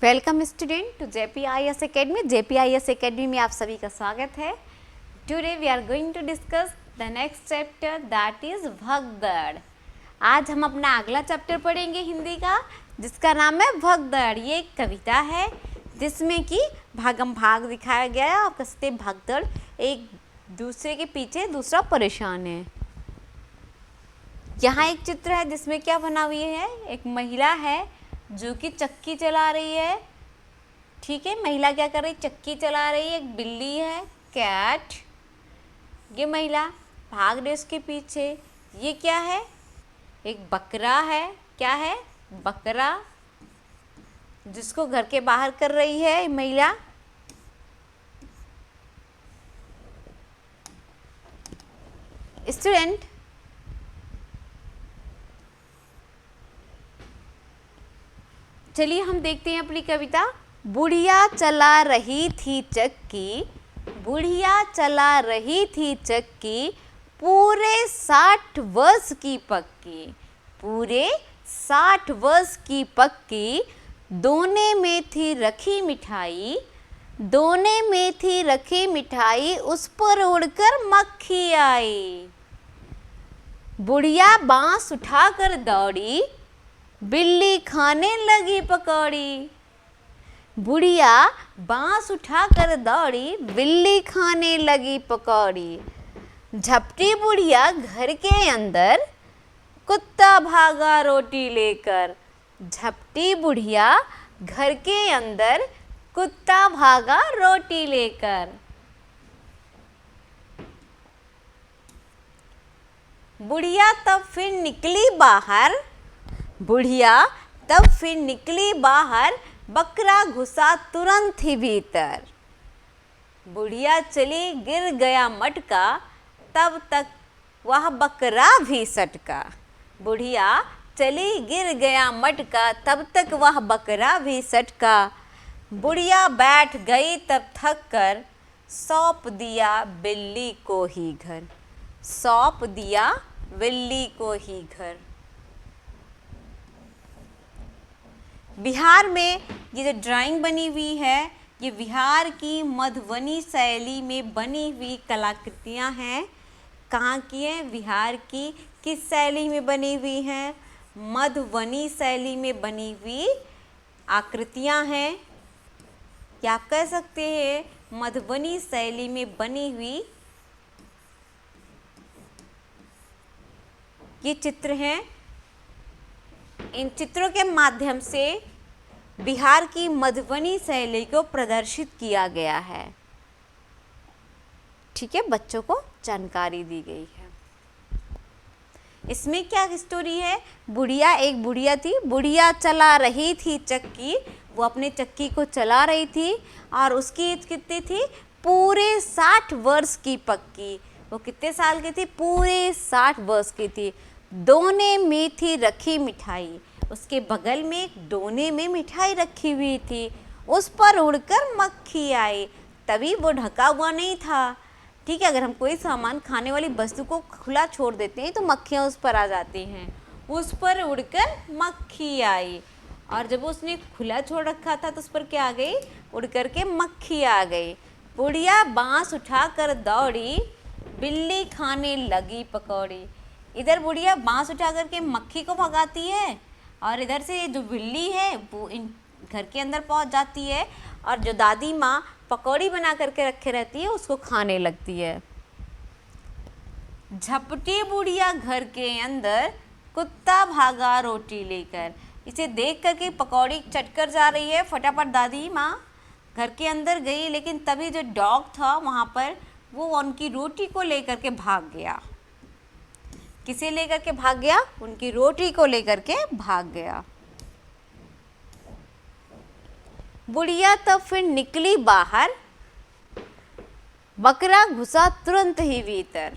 Welcome student to JPIS academy. JPIS academy में आप सभी का स्वागत है। Today we are going to discuss the next chapter that is भगदड़। आज हम अपना अगला चैप्टर पढ़ेंगे हिंदी का, जिसका नाम है भगदड़। ये एक कविता है जिसमें कि भागम भाग दिखाया गया है। आप कहते भगदड़, एक दूसरे के पीछे दूसरा परेशान है। यहाँ एक चित्र है जिसमें क्या बना हुई है, एक महिला है जो कि चक्की चला रही है। ठीक है, महिला क्या कर रही, चक्की चला रही है। एक बिल्ली है, कैट। ये महिला भाग रही है उसके पीछे। ये क्या है, एक बकरा है। क्या है, बकरा, जिसको घर के बाहर कर रही है महिला। स्टूडेंट, चलिए हम देखते हैं अपनी कविता। बुढ़िया चला रही थी चक्की, बुढ़िया चला रही थी चक्की, पूरे 60 वर्ष की पक्की, पूरे 60 वर्ष की पक्की। दोने में थी रखी मिठाई, दोने में थी रखी मिठाई, उस पर उड़कर मक्खी आई। बुढ़िया बांस उठाकर दौड़ी, बिल्ली खाने लगी पकौड़ी। बुढ़िया बांस उठाकर दौड़ी, बिल्ली खाने लगी पकौड़ी। झपटी बुढ़िया घर के अंदर, कुत्ता भागा रोटी लेकर। झपटी बुढ़िया घर के अंदर, कुत्ता भागा रोटी लेकर। बुढ़िया तब फिर निकली बाहर, बुढ़िया तब फिर निकली बाहर, बकरा घुसा तुरंत ही भीतर। बुढ़िया चली गिर गया मटका, तब तक वह बकरा भी सटका। बुढ़िया चली गिर गया मटका, तब तक वह बकरा भी सटका। बुढ़िया बैठ गई तब थक कर, सौंप दिया बिल्ली को ही घर, सौंप दिया बिल्ली को ही घर। बिहार में ये जो ड्राइंग बनी हुई है, ये बिहार की मधुबनी शैली में बनी हुई कलाकृतियाँ हैं। कहाँ की हैं, बिहार की किस शैली में बनी हुई हैं, मधुबनी शैली में बनी हुई आकृतियाँ हैं। या आप कह सकते हैं मधुबनी शैली में बनी हुई ये चित्र हैं। इन चित्रों के माध्यम से बिहार की मधुबनी शैली को प्रदर्शित किया गया है। ठीक है, बच्चों को जानकारी दी गई है। इसमें क्या स्टोरी है, बुढ़िया, एक बुढ़िया थी, बुढ़िया चला रही थी चक्की। वो अपने चक्की को चला रही थी और उसकी एज कितनी थी, पूरे 60 वर्ष की पक्की। वो कितने साल की थी, पूरे 60 वर्ष की थी। दोने में थी रखी मिठाई, उसके बगल में एक दोने में मिठाई रखी हुई थी। उस पर उड़कर मक्खी आई। तभी वो ढका हुआ नहीं था। ठीक है, अगर हम कोई सामान, खाने वाली वस्तु को खुला छोड़ देते हैं तो मक्खियाँ उस पर आ जाती हैं। उस पर उड़कर मक्खी आई, और जब उसने खुला छोड़ रखा था तो उस पर क्या आ गई, उड़ कर के मक्खी आ गई। बुढ़िया बांस उठाकर दौड़ी, बिल्ली खाने लगी पकौड़ी। इधर बुढ़िया बांस उठा करके मक्खी को भगाती है, और इधर से जो बिल्ली है वो इन घर के अंदर पहुंच जाती है, और जो दादी माँ पकौड़ी बना करके रखे रहती है उसको खाने लगती है। झपटी बुढ़िया घर के अंदर, कुत्ता भागा रोटी लेकर। इसे देख करके पकौड़ी चटकर जा रही है, फटाफट दादी माँ घर के अंदर गई, लेकिन तभी जो डॉग था वहाँ पर, वो उनकी रोटी को लेकर के भाग गया। किसे लेकर के भाग गया, उनकी रोटी को लेकर के भाग गया। बुढ़िया तब फिर निकली बाहर, बकरा घुसा तुरंत ही भीतर।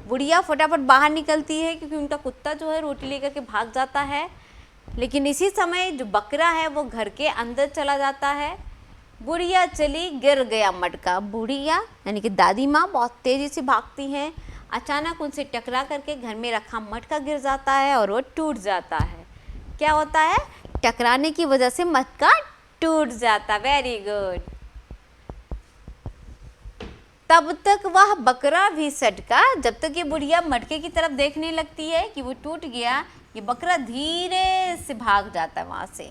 बुढ़िया फटाफट बाहर निकलती है क्योंकि उनका कुत्ता जो है रोटी लेकर के भाग जाता है, लेकिन इसी समय जो बकरा है वो घर के अंदर चला जाता है। बुढ़िया चली गिर गया मटका। बुढ़िया यानी कि दादी माँ बहुत तेजी से भागती हैं, अचानक उनसे टकरा करके घर में रखा मटका गिर जाता है और वो टूट जाता है। क्या होता है, टकराने की वजह से मटका टूट जाता। Very good. तब तक वह बकरा भी सटका। जब तक ये बुढ़िया मटके की तरफ देखने लगती है कि वो टूट गया, ये बकरा धीरे से भाग जाता है वहाँ से।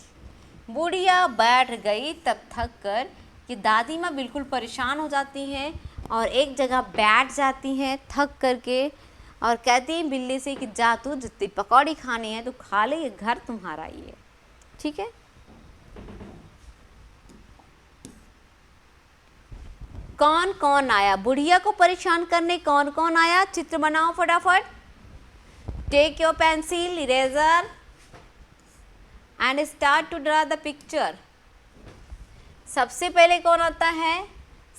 बुढ़िया बैठ गई तब थक कर। ये दादी माँ बिल्कुल परेशान हो जाती हैं और एक जगह बैठ जाती हैं थक करके और कहती हैं बिल्ली से कि जा तू जितनी पकौड़ी खानी है तू खा ले, ये घर तुम्हारा ही है, ठीक है। कौन कौन आया बुढ़िया को परेशान करने? कौन कौन आया? चित्र बनाओ फटाफट। Take your pencil, eraser and start to draw the picture. सबसे पहले कौन आता है?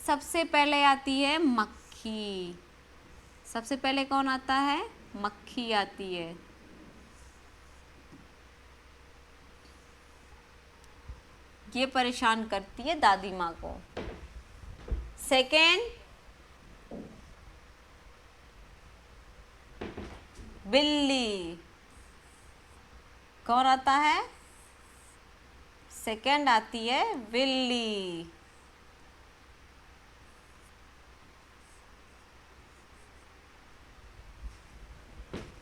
सबसे पहले आती है मक्खी। सबसे पहले कौन आता है? मक्खी आती है। ये परेशान करती है दादी माँ को। सेकेंड, बिल्ली। कौन आता है? सेकेंड आती है बिल्ली।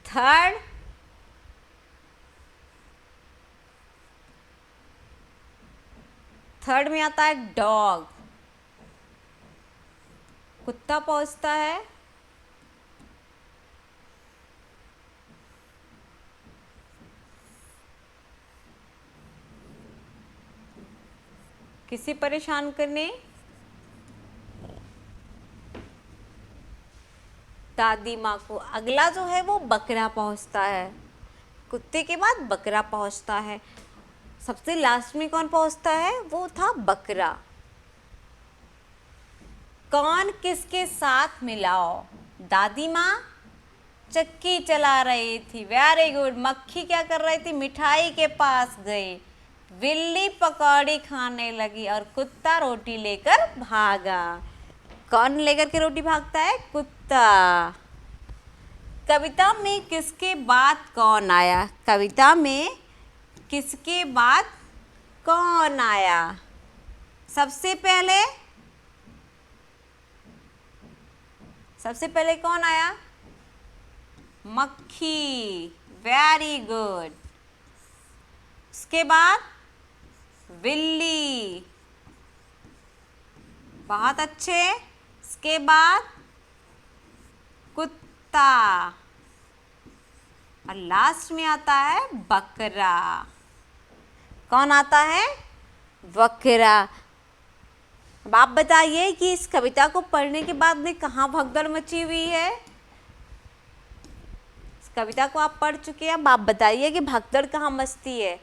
थर्ड, थर्ड में आता है डॉग। कुत्ता पहुंचता है। किसी परेशान करने? दादी माँ को। अगला जो है वो बकरा पहुंचता है। कुत्ते के बाद बकरा पहुंचता है। सबसे लास्ट में कौन पहुंचता है? वो था बकरा। कौन किसके साथ मिलाओ? दादी माँ चक्की चला रही थी। Very good. मक्खी क्या कर रही थी? मिठाई के पास गई। बिल्ली पकौड़ी खाने लगी और कुत्ता रोटी लेकर भागा। कौन लेकर के रोटी भागता है? कुत्ता। कविता में किसके बाद कौन आया? कविता में किसके बाद कौन आया? सबसे पहले कौन आया? मक्खी। Very good. उसके बाद बिल्ली। बहुत अच्छे। इसके बाद कुत्ता और लास्ट में आता है बकरा। कौन आता है? बकरा। अब आप बताइए कि इस कविता को पढ़ने के बाद में कहाँ भगदड़ मची हुई है? इस कविता को आप पढ़ चुके हैं। अब आप बताइए कि भगदड़ कहाँ मचती है?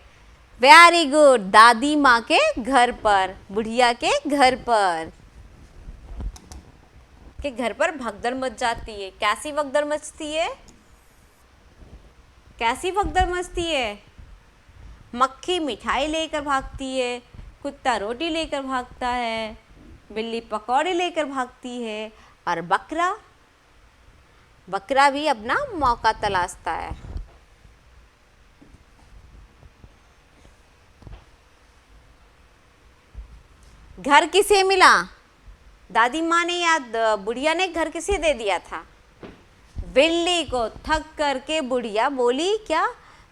Very good. दादी माँ के घर पर, बुढ़िया के घर पर, के घर पर भगदड़ मच जाती है। कैसी भगदड़ मचती है? कैसी भगदड़ मचती है? मक्खी मिठाई लेकर भागती है, कुत्ता रोटी लेकर भागता है, बिल्ली पकौड़े लेकर भागती है और बकरा भी अपना मौका तलाशता है। घर किसे मिला? दादी माँ ने या बुढ़िया ने घर किसे दे दिया था? बिल्ली को। थक करके बुढ़िया बोली क्या?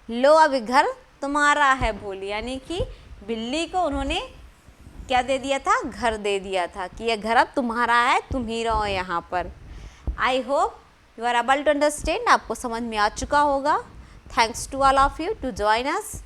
लो अब घर तुम्हारा है बोली। यानी कि बिल्ली को उन्होंने क्या दे दिया था? घर दे दिया था कि यह घर अब तुम्हारा है, तुम ही रहो यहाँ पर। I hope you are able to understand. आपको समझ में आ चुका होगा। Thanks to all of you to join us.